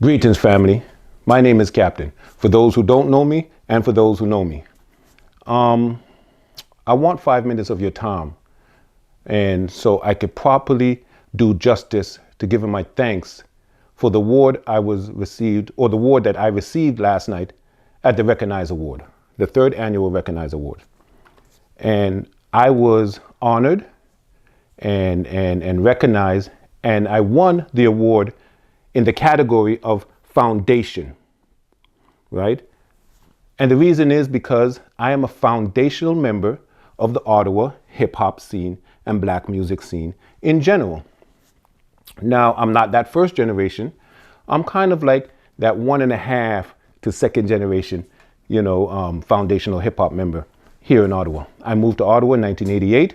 Greetings, family. My name is Captain. For those who don't know me and for those who know me, I want 5 minutes of your time, and so I could properly do justice to giving my thanks for the award I was received, or the award that I received last night at the Recognize Award, the third annual Recognize Award. And I was honored and recognized, and I won the award in the category of foundation, right? And the reason is because I am a foundational member of the Ottawa hip hop scene and black music scene in general. Now, I'm not that first generation. I'm kind of like that 1.5 to second generation, foundational hip hop member here in Ottawa. I moved to Ottawa in 1988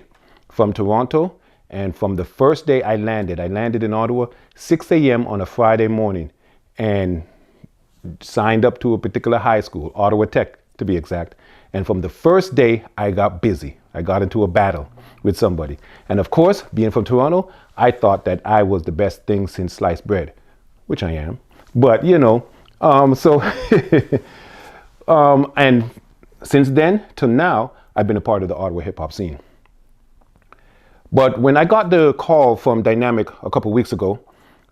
from Toronto. And from the first day I landed in Ottawa, 6 a.m. on a Friday morning, and signed up to a particular high school, Ottawa Tech to be exact. And from the first day, I got busy. I got into a battle with somebody. And of course, being from Toronto, I thought that I was the best thing since sliced bread, which I am. But, and since then to now, I've been a part of the Ottawa hip hop scene. But when I got the call from Dynamic a couple of weeks ago,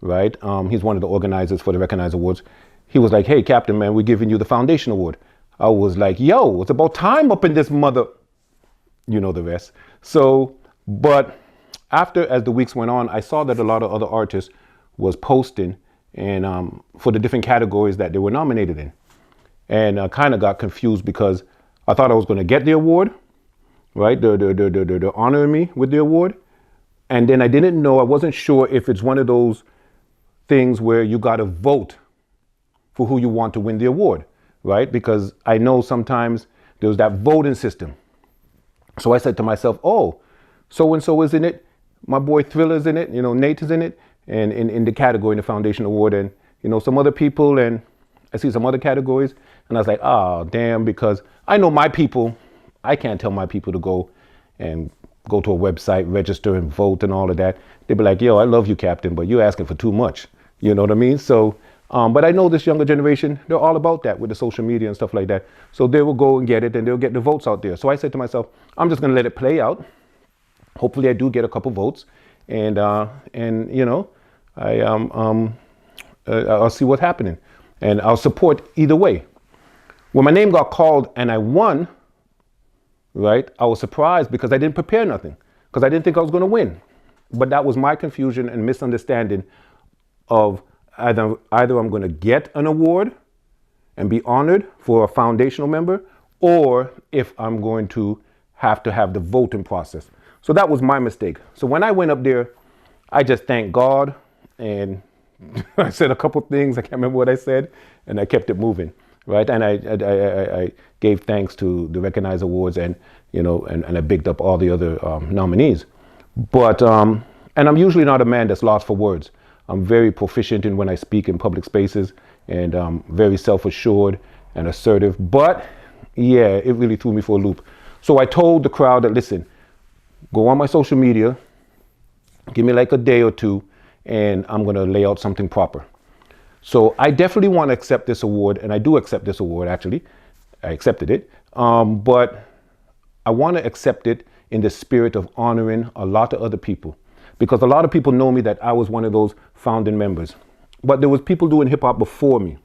right? He's one of the organizers for the Recognize Awards. He was like, "Hey, Captain, man, we're giving you the Foundation Award." I was like, "Yo, it's about time up in this mother." You know the rest. So, but after, as the weeks went on, I saw that a lot of other artists was posting and for the different categories that they were nominated in. And I kind of got confused because I thought I was going to get the award, right? They're honoring me with the award. And then I didn't know, I wasn't sure if it's one of those things where you got to vote for who you want to win the award, right? Because I know sometimes there's that voting system. So I said to myself, oh, so-and-so is in it. My boy Thriller's in it. Nate is in it. And in the category, in the Foundation Award, and, some other people, and I see some other categories. And I was like, oh, damn, because I know my people. I can't tell my people to go to a website, register and vote and all of that. They'd be like, yo, I love you, Captain, but you're asking for too much. You know what I mean? So, but I know this younger generation, they're all about that with the social media and stuff like that. So they will go and get it and they'll get the votes out there. So I said to myself, I'm just going to let it play out. Hopefully I do get a couple votes and I'll see what's happening and I'll support either way. When my name got called and I won, right, I was surprised because I didn't prepare nothing, because I didn't think I was going to win. But that was my confusion and misunderstanding of either I'm going to get an award and be honored for a foundational member, or if I'm going to have the voting process. So that was my mistake. So when I went up there, I just thanked God and I said a couple things. I can't remember what I said, and I kept it moving. Right. And I gave thanks to the Recognize Awards and I bigged up all the other nominees. But and I'm usually not a man that's lost for words. I'm very proficient in when I speak in public spaces and very self-assured and assertive. But yeah, it really threw me for a loop. So I told the crowd that, listen, go on my social media, give me like a day or two, and I'm going to lay out something proper. So I definitely want to accept this award, and I do accept this award, actually. I accepted it. But I want to accept it in the spirit of honoring a lot of other people, because a lot of people know me that I was one of those founding members. But there was people doing hip hop before me.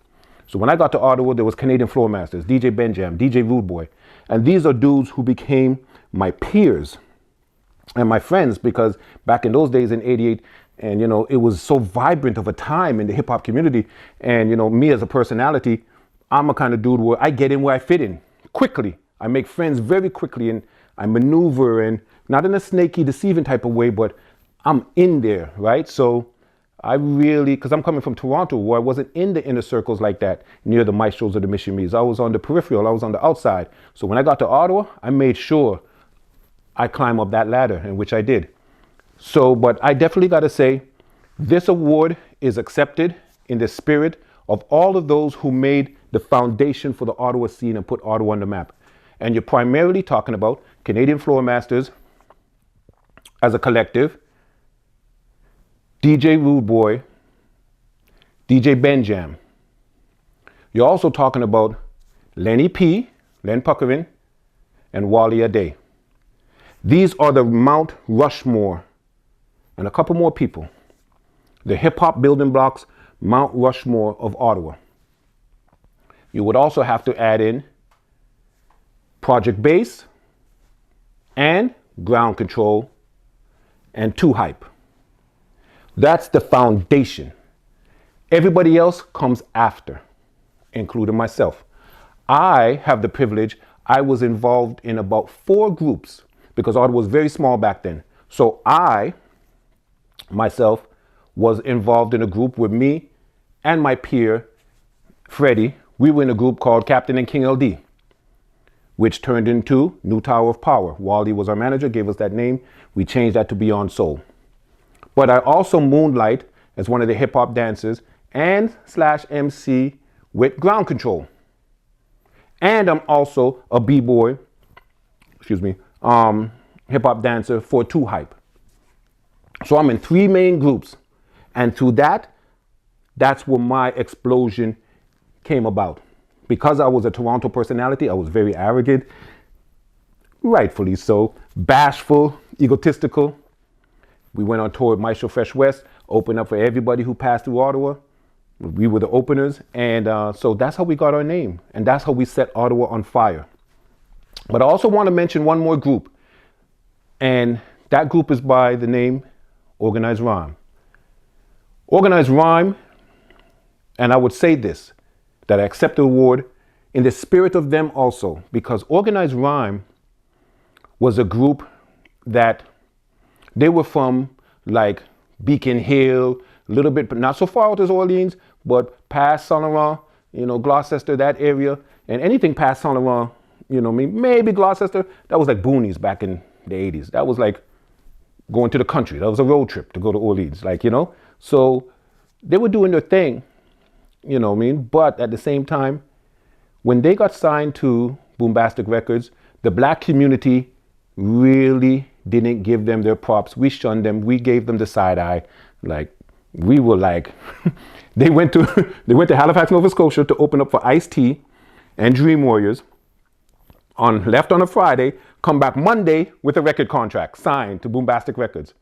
So when I got to Ottawa, there was Canadian Floor Masters, DJ Benjam, DJ Rude Boy. And these are dudes who became my peers and my friends, because back in those days in 88, and, it was so vibrant of a time in the hip hop community. And, me as a personality, I'm a kind of dude where I get in where I fit in quickly. I make friends very quickly and I maneuver, and not in a snaky, deceiving type of way, but I'm in there, right? So I really, because I'm coming from Toronto, where I wasn't in the inner circles like that, near the maestros or the missionaries. I was on the peripheral, I was on the outside. So when I got to Ottawa, I made sure I climb up that ladder, in which I did. So, but I definitely got to say, this award is accepted in the spirit of all of those who made the foundation for the Ottawa scene and put Ottawa on the map. And you're primarily talking about Canadian Floor Masters as a collective, DJ Rude Boy, DJ Benjam. You're also talking about Lenny P, Len Puckerin, and Wally Ade. These are the Mount Rushmore, and a couple more people. The hip hop building blocks, Mount Rushmore of Ottawa. You would also have to add in Project Bass and Ground Control and 2 Hype. That's the foundation. Everybody else comes after, including myself. I have the privilege, I was involved in about 4 groups because Ottawa was very small back then. So I, myself, was involved in a group with me and my peer, Freddie. We were in a group called Captain and King LD, which turned into New Tower of Power. Wally was our manager, gave us that name. We changed that to Beyond Soul. But I also moonlight as one of the hip hop dancers and / MC with Ground Control. And I'm also a b-boy, hip hop dancer for 2 Hype. So I'm in 3 main groups. And through that's where my explosion came about. Because I was a Toronto personality, I was very arrogant, rightfully so, bashful, egotistical. We went on tour with Maestro Fresh West, opened up for everybody who passed through Ottawa. We were the openers, and so that's how we got our name, and that's how we set Ottawa on fire. But I also want to mention one more group, and that group is by the name Organized Rhyme. Organized Rhyme, and I would say this, that I accept the award in the spirit of them also, because Organized Rhyme was a group that they were from like Beacon Hill, a little bit, but not so far out as Orleans, but past Saint Laurent, Gloucester, that area, and anything past Saint Laurent, maybe Gloucester, that was like boonies back in the 80s. That was like going to the country. That was a road trip to go to Orleans, So they were doing their thing, But at the same time, when they got signed to Boombastic Records, the black community really didn't give them their props. We shunned them. We gave them the side eye. We were they went to Halifax, Nova Scotia to open up for Ice-T and Dream Warriors. Left on a Friday, come back Monday with a record contract signed to Boombastic Records.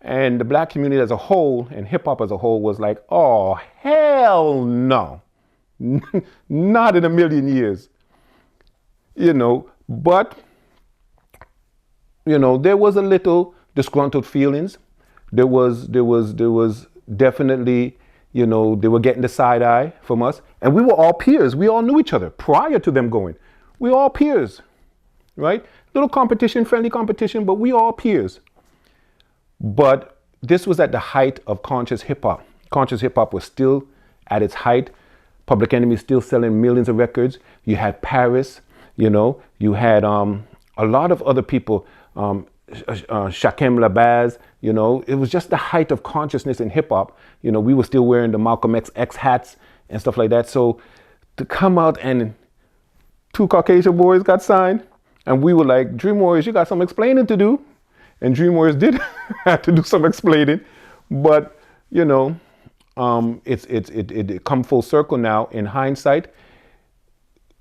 And the black community as a whole and hip hop as a whole was like, oh, hell no. Not in a million years. But, there was a little disgruntled feelings. There was definitely, they were getting the side eye from us. And we were all peers. We all knew each other prior to them going. We were all peers, right? Little competition, friendly competition, but we all peers. But this was at the height of conscious hip hop. Conscious hip hop was still at its height. Public Enemy still selling millions of records. You had Paris, you had a lot of other people, Shakem Labaz, it was just the height of consciousness in hip hop. We were still wearing the Malcolm X hats and stuff like that. So to come out and 2 Caucasian boys got signed, and we were like, Dream Warriors, you got some explaining to do. And Dream Warriors did have to do some explaining, but it come full circle now. In hindsight, not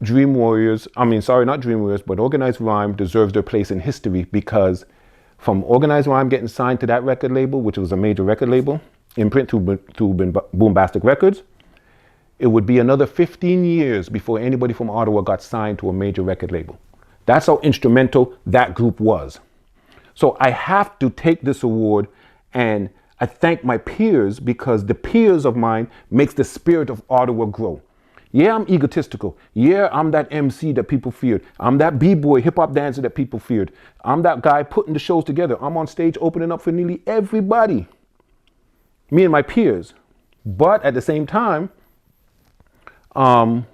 Dream Warriors, but Organized Rhyme deserves their place in history, because from Organized Rhyme getting signed to that record label, which was a major record label, imprint to Boombastic Records, it would be another 15 years before anybody from Ottawa got signed to a major record label. That's how instrumental that group was. So I have to take this award, and I thank my peers, because the peers of mine makes the spirit of Ottawa grow. Yeah, I'm egotistical. Yeah, I'm that MC that people feared. I'm that b-boy hip-hop dancer that people feared. I'm that guy putting the shows together. I'm on stage opening up for nearly everybody. Me and my peers. But at the same time,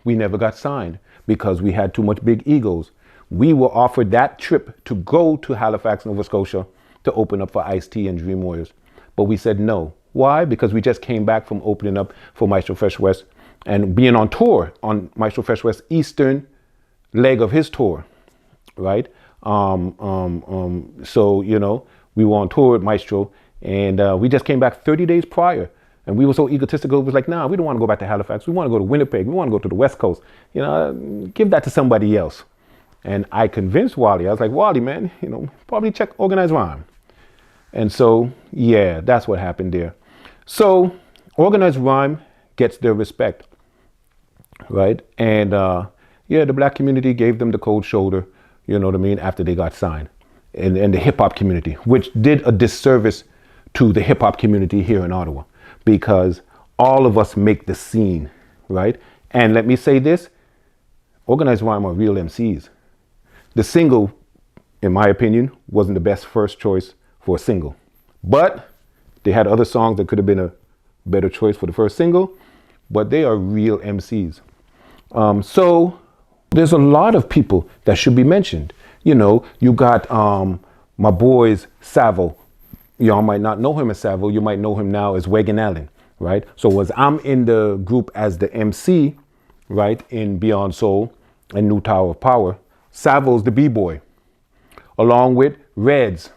we never got signed because we had too much big egos. We were offered that trip to go to Halifax, Nova Scotia to open up for Ice-T and Dream Warriors. But we said no. Why? Because we just came back from opening up for Maestro Fresh West and being on tour on Maestro Fresh West's eastern leg of his tour, right? So, we were on tour with Maestro, and we just came back 30 days prior And we were so egotistical. It was like, nah, we don't want to go back to Halifax. We want to go to Winnipeg. We want to go to the West Coast. Give that to somebody else. And I convinced Wally. I was like, Wally, man, probably check Organized Rhyme. And so, yeah, that's what happened there. So Organized Rhyme gets their respect, right? And the black community gave them the cold shoulder, you know what I mean, after they got signed. And the hip hop community, which did a disservice to the hip hop community here in Ottawa, because all of us make the scene, right? And let me say this, Organized Rhyme are real MCs. The single, in my opinion, wasn't the best first choice for a single, but they had other songs that could have been a better choice for the first single, but they are real MCs. So there's a lot of people that should be mentioned. You got my boys Savo. Y'all might not know him as Savo. You might know him now as Wagon Allen, right? So as I'm in the group as the MC, right, in Beyond Soul and New Tower of Power, Savo's the B-boy, along with Reds,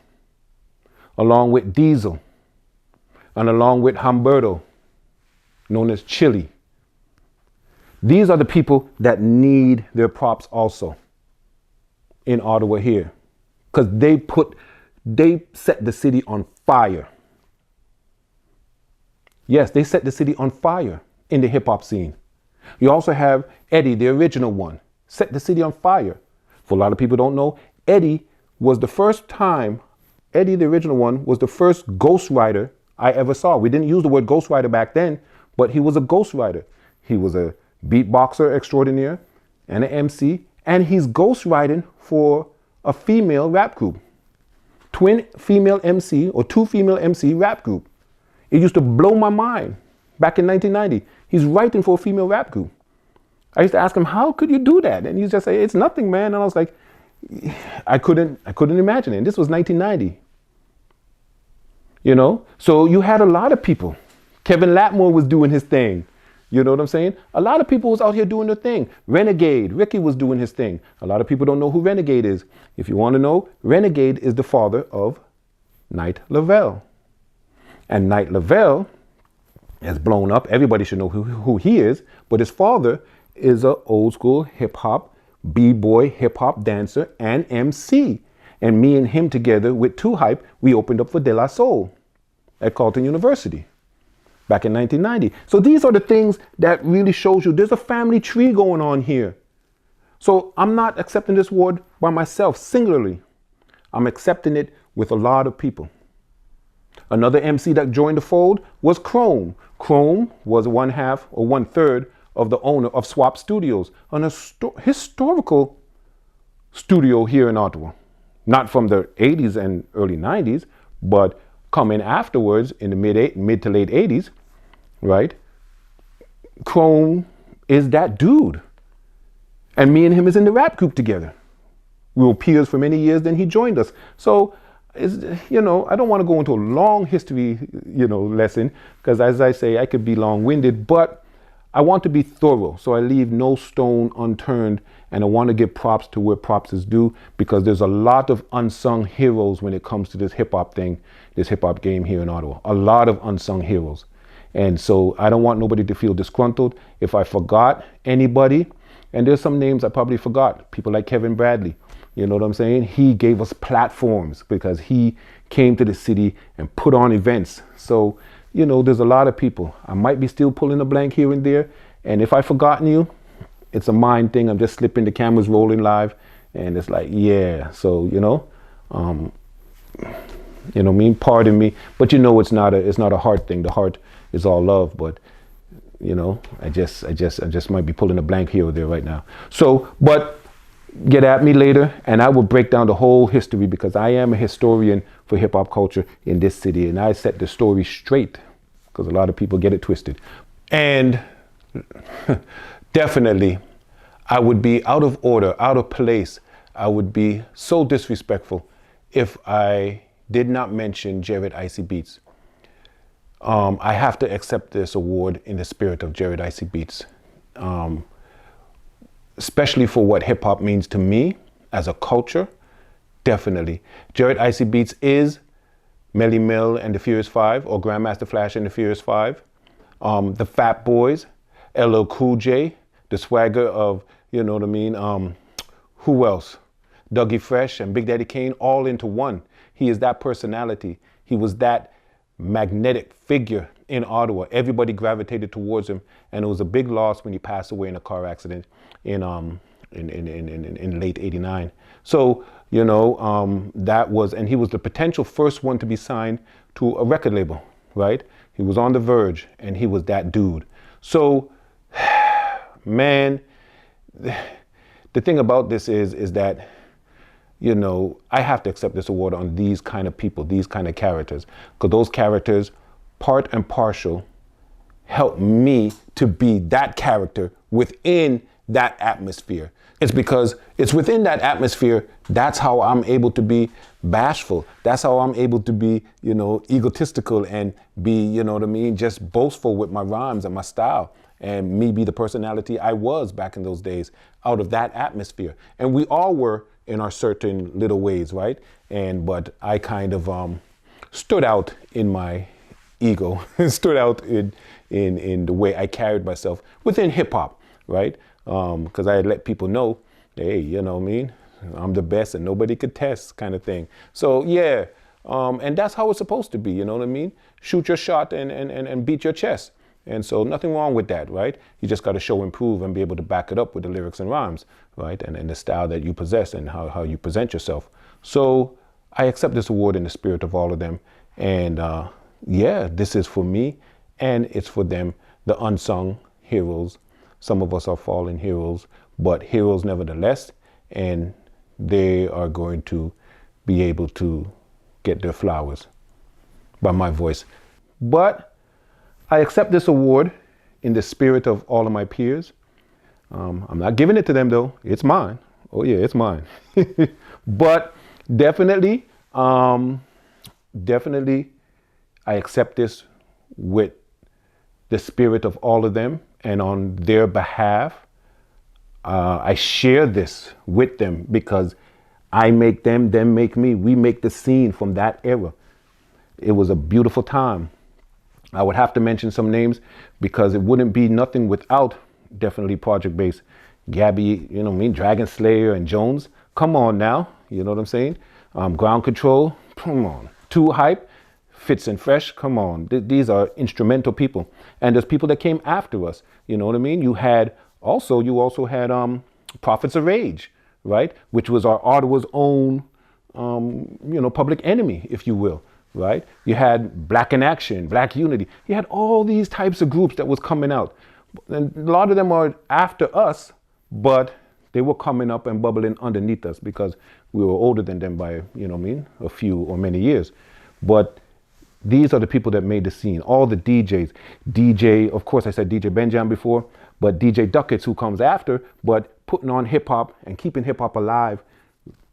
along with Diesel, and along with Humberto, known as Chili. These are the people that need their props also in Ottawa here, because they set the city on fire. Yes, they set the city on fire in the hip hop scene. You also have Eddie, the original one, set the city on fire. For a lot of people don't know, Eddie, the original one, was the first ghostwriter I ever saw. We didn't use the word ghostwriter back then, but he was a ghostwriter. He was a beatboxer extraordinaire and an MC, and he's ghostwriting for a female rap group. Twin female MC or two female MC rap group. It used to blow my mind back in 1990. He's writing for a female rap group. I used to ask him, how could you do that? And he just say, it's nothing, man. And I was like, I couldn't imagine it. And this was 1990. So you had a lot of people. Kevin Latmore was doing his thing. You know what I'm saying? A lot of people was out here doing their thing. Renegade, Ricky was doing his thing. A lot of people don't know who Renegade is. If you want to know, Renegade is the father of Knight Lavelle. And Knight Lavelle has blown up. Everybody should know who he is. But his father is an old school hip hop, b-boy hip hop dancer and MC. And me and him together with 2 Hype, we opened up for De La Soul at Carleton University back in 1990. So these are the things that really shows you there's a family tree going on here. So I'm not accepting this award by myself, singularly. I'm accepting it with a lot of people. Another MC that joined the fold was Chrome. Chrome was 1/2 or 1/3 of the owner of Swap Studios, an historical studio here in Ottawa. Not from the 80s and early 90s, but coming afterwards in the mid to late 80s, right? Chrome is that dude. And me and him is in the rap group together. We were peers for many years, then he joined us. So, I don't want to go into a long history, lesson, because as I say, I could be long-winded, but I want to be thorough. So I leave no stone unturned, and I want to give props to where props is due, because there's a lot of unsung heroes when it comes to this hip hop thing, this hip hop game here in Ottawa. A lot of unsung heroes. And so I don't want nobody to feel disgruntled. If I forgot anybody, and there's some names I probably forgot, people like Kevin Bradley, you know what I'm saying? He gave us platforms because he came to the city and put on events. So, there's a lot of people. I might be still pulling a blank here and there. And if I've forgotten you, it's a mind thing. I'm just slipping, the camera's rolling live. And it's like, yeah. So, pardon me. But it's not a heart thing. The heart is all love. But, I just might be pulling a blank here or there right now. So, but get at me later and I will break down the whole history, because I am a historian for hip hop culture in this city, and I set the story straight, because a lot of people get it twisted. And definitely I would be out of order, out of place. I would be so disrespectful if I did not mention Jared Icy Beats. I have to accept this award in the spirit of Jared Icy Beats. Especially for what hip hop means to me as a culture, definitely. Jared Icy Beats is Melly Mel and the Furious Five, or Grandmaster Flash and the Furious Five. The Fat Boys, LL Cool J, the swagger of, you know what I mean? Who else? Dougie Fresh and Big Daddy Kane all into one. He is that personality. He was that magnetic figure in Ottawa. Everybody gravitated towards him, and it was a big loss when he passed away in a car accident in late '89. So, you know, that was, and he was the potential first one to be signed to a record label, right? He was on the verge, and he was that dude. So, man, the thing about this is that, you know, I have to accept this award on these kind of people, these kind of characters, because those characters, part and partial, help me to be that character within that atmosphere. It's because it's within that atmosphere, that's how I'm able to be bashful. That's how I'm able to be, you know, egotistical and be, you know what I mean, just boastful with my rhymes and my style, and me be the personality I was back in those days out of that atmosphere. And we all were in our certain little ways, right? But I kind of stood out in my ego, stood out in the way I carried myself within hip hop, right? Because I had let people know, hey, you know what I mean? I'm the best and nobody could test, kind of thing. So yeah, and that's how it's supposed to be, you know what I mean? Shoot your shot and beat your chest. And so nothing wrong with that, right? You just got to show and prove and be able to back it up with the lyrics and rhymes, right? And the style that you possess and how you present yourself. So I accept this award in the spirit of all of them. And yeah, this is for me and it's for them, the unsung heroes. Some of us are fallen heroes, but heroes nevertheless. And they are going to be able to get their flowers by my voice. But I accept this award in the spirit of all of my peers. I'm not giving it to them though. It's mine. Oh yeah, it's mine. But definitely, definitely I accept this with the spirit of all of them, and on their behalf, I share this with them because I make them make me. We make the scene from that era. It was a beautiful time. I would have to mention some names because it wouldn't be nothing without definitely Project Bass, Gabby, you know what I mean, Dragon Slayer and Jones. Come on now, you know what I'm saying? Ground Control, come on. Too Hype, Fitz and Fresh, come on. These are instrumental people. And there's people that came after us, you know what I mean? You also had Prophets of Rage, right? Which was our Ottawa's own, you know, public enemy, if you will. Right? You had Black in Action, Black Unity. You had all these types of groups that was coming out. And a lot of them are after us, but they were coming up and bubbling underneath us because we were older than them by, you know what I mean, a few or many years. But these are the people that made the scene. All the DJs. DJ, of course I said DJ Benjam before, but DJ Ducats who comes after, but putting on hip hop and keeping hip hop alive,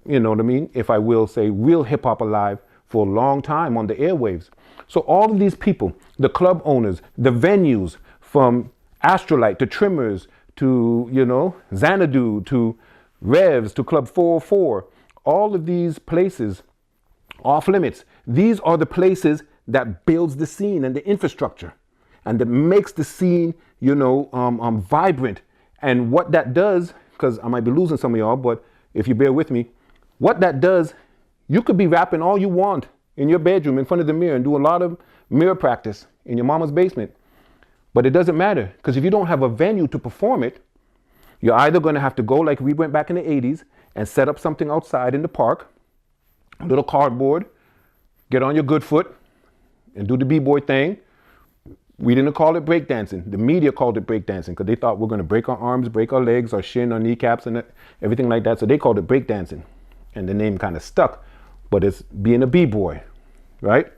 you know what I mean? If I will say real hip hop alive, for a long time on the airwaves. So all of these people, the club owners, the venues, from Astrolite to Trimmers to, you know, Xanadu to Revs to Club 404, all of these places, Off Limits, these are the places that builds the scene and the infrastructure and that makes the scene, you know, vibrant. And what that does, because I might be losing some of y'all, but if you bear with me, what that does, you could be rapping all you want in your bedroom in front of the mirror and do a lot of mirror practice in your mama's basement. But it doesn't matter, because if you don't have a venue to perform it, you're either going to have to go like we went back in the 80s and set up something outside in the park, a little cardboard, get on your good foot and do the b-boy thing. We didn't call it breakdancing. The media called it breakdancing because they thought we're going to break our arms, break our legs, our shin, our kneecaps, and everything like that. So they called it breakdancing. And the name kind of stuck. But it's being a b-boy, right?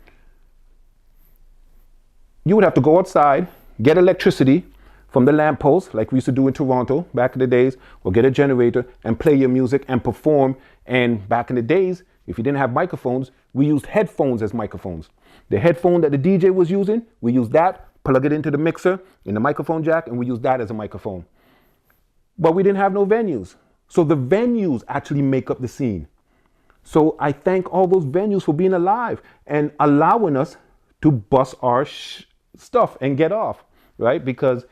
You would have to go outside, get electricity from the lamppost, like we used to do in Toronto back in the days, or get a generator and play your music and perform. And back in the days, if you didn't have microphones, we used headphones as microphones. The headphone that the DJ was using, we used that, plug it into the mixer, in the microphone jack, and we used that as a microphone. But we didn't have no venues. So the venues actually make up the scene. So I thank all those venues for being alive and allowing us to bust our stuff and get off. right? Because,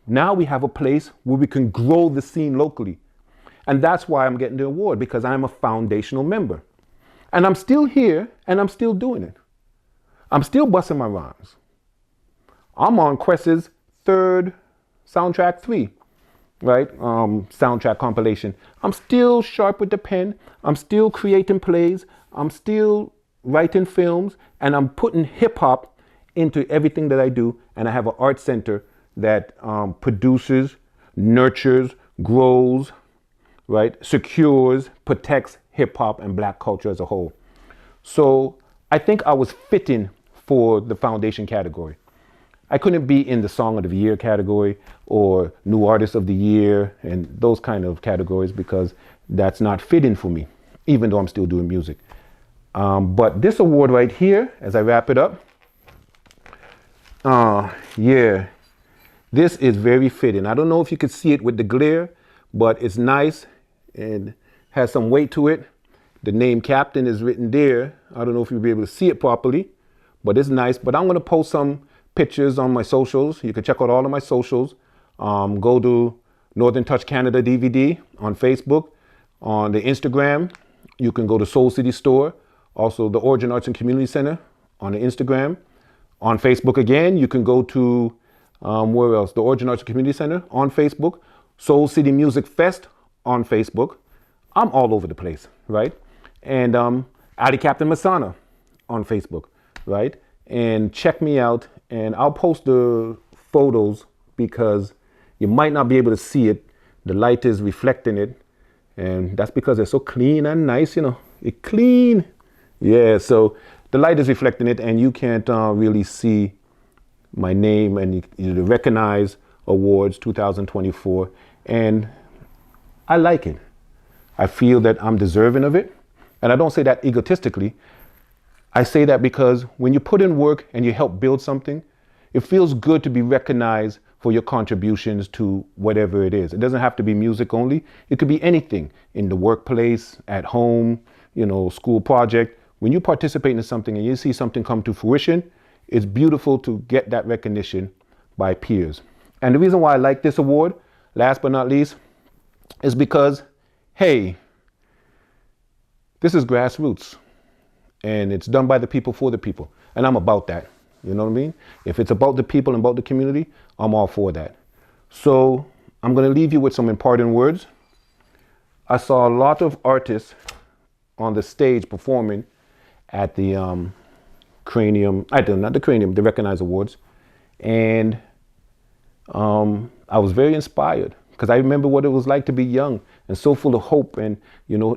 now we have a place where we can grow the scene locally. And that's why I'm getting the award, because I'm a foundational member. And I'm still here and I'm still doing it. I'm still busting my rhymes. I'm on Quest's third soundtrack 3, right? Soundtrack compilation. I'm still sharp with the pen. I'm still creating plays. I'm still writing films, and I'm putting hip hop into everything that I do. And I have an art center that produces, nurtures, grows, right? Secures, protects hip hop and black culture as a whole. So I think I was fitting for the foundation category. I couldn't be in the Song of the Year category or New Artist of the Year and those kind of categories, because that's not fitting for me, even though I'm still doing music. But this award right here, as I wrap it up, yeah, this is very fitting. I don't know if you could see it with the glare, but it's nice and has some weight to it. The name Captain is written there. I don't know if you'll be able to see it properly, but it's nice. But I'm going to post some pictures on my socials. You can check out all of my socials. Go to Northern Touch Canada DVD on Facebook. On the Instagram, you can go to Soul City Store. Also, the Origin Arts and Community Center on the Instagram. On Facebook again, you can go to, where else? The Origin Arts and Community Center on Facebook. Soul City Music Fest on Facebook. I'm all over the place, right? And Ali Captain Masana on Facebook, right? And check me out, and I'll post the photos because you might not be able to see it. The light is reflecting it, and that's because they're so clean and nice, It's clean. Yeah, so the light is reflecting it, and you can't really see my name, and you recognize awards 2024, and I like it. I feel that I'm deserving of it, and I don't say that egotistically. I say that because when you put in work and you help build something, it feels good to be recognized for your contributions to whatever it is. It doesn't have to be music only. It could be anything in the workplace, at home, school project. When you participate in something and you see something come to fruition, it's beautiful to get that recognition by peers. And the reason why I like this award, last but not least, is because, hey, this is grassroots. And it's done by the people for the people. And I'm about that. You know what I mean? If it's about the people and about the community, I'm all for that. So I'm going to leave you with some imparting words. I saw a lot of artists on the stage performing at the the Recognize Awards. And I was very inspired because I remember what it was like to be young and so full of hope and,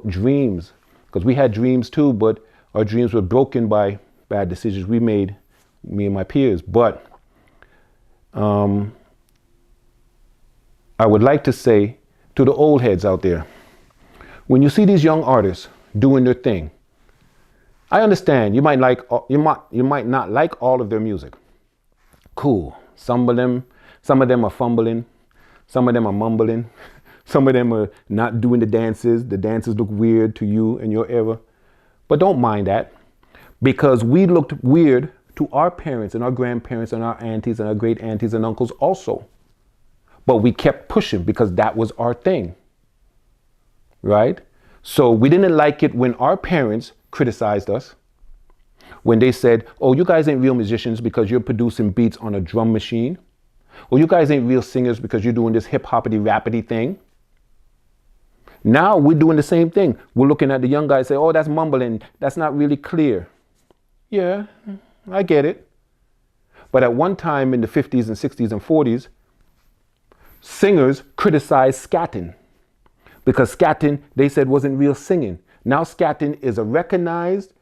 dreams. Because we had dreams too, but our dreams were broken by bad decisions we made, me and my peers. But I would like to say to the old heads out there, when you see these young artists doing their thing, I understand you might not like all of their music. Cool. Some of them are fumbling, some of them are mumbling, some of them are not doing the dances. The dances look weird to you in your era. But don't mind that, because we looked weird to our parents and our grandparents and our aunties and our great aunties and uncles also. But we kept pushing because that was our thing, right? So we didn't like it when our parents criticized us, when they said, oh, you guys ain't real musicians because you're producing beats on a drum machine. Or you guys ain't real singers because you're doing this hip-hoppity, rappity thing. Now we're doing the same thing. We're looking at the young guys say, oh, that's mumbling. That's not really clear. Yeah, I get it. But at one time in the 50s and 60s and 40s, singers criticized scatting because scatting, they said, wasn't real singing. Now scatting is a recognized,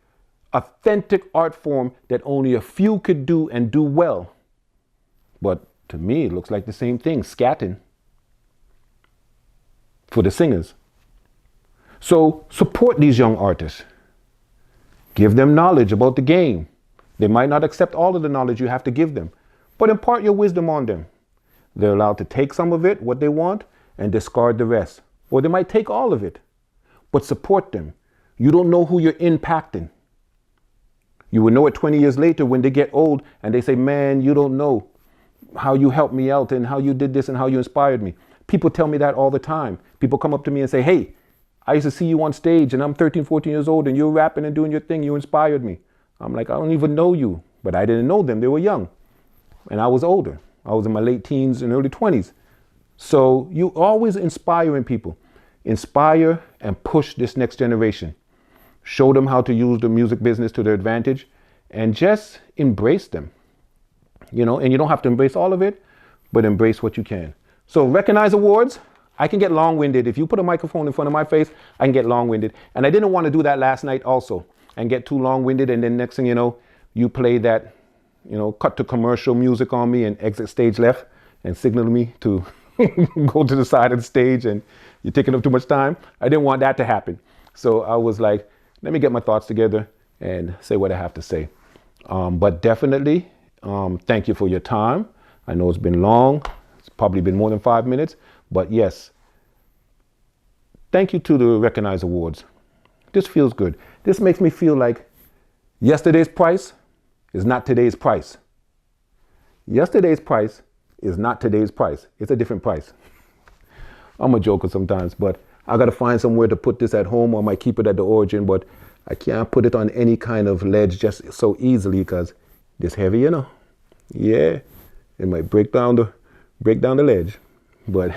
authentic art form that only a few could do and do well. But to me, it looks like the same thing, scatting for the singers. So support these young artists. Give them knowledge about the game. They might not accept all of the knowledge you have to give them, but impart your wisdom on them. They're allowed to take some of it, what they want, and discard the rest. Or they might take all of it, but support them. You don't know who you're impacting. You will know it 20 years later when they get old and they say, man, you don't know. how you helped me out and how you did this and how you inspired me. People tell me that all the time. People come up to me and say, hey, I used to see you on stage and I'm 13, 14 years old and you're rapping and doing your thing. You inspired me. I'm like, I don't even know you, but I didn't know them. They were young and I was older. I was in my late teens and early 20s. So you always inspiring people. Inspire and push this next generation. Show them how to use the music business to their advantage and just embrace them. You know, and you don't have to embrace all of it, but embrace what you can. So recognize awards. I can get long-winded. If you put a microphone in front of my face, I can get long-winded. And I didn't want to do that last night also and get too long-winded. And then next thing you know, you play that, you know, cut to commercial music on me and exit stage left and signal me to go to the side of the stage and you're taking up too much time. I didn't want that to happen. So I was like, let me get my thoughts together and say what I have to say. But definitely, thank you for your time. I know it's been long. It's probably been more than 5 minutes, but yes, thank you to the Recognize Awards. This feels good. This makes me feel like yesterday's price is not today's price. Yesterday's price is not today's price. It's a different price. I'm a joker sometimes, but I got to find somewhere to put this at home, or I might keep it at the origin, but I can't put it on any kind of ledge just so easily because it's heavy, you know. Yeah, it might break down the ledge. But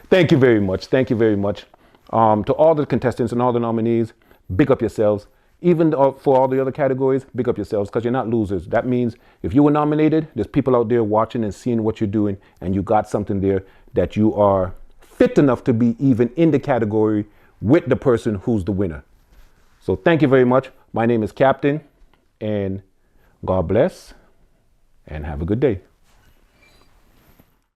thank you very much. Thank you very much. To all the contestants and all the nominees, big up yourselves. Even for all the other categories, big up yourselves because you're not losers. That means if you were nominated, there's people out there watching and seeing what you're doing, and you got something there that you are fit enough to be even in the category with the person who's the winner. So thank you very much. My name is Captain, and God bless, and have a good day.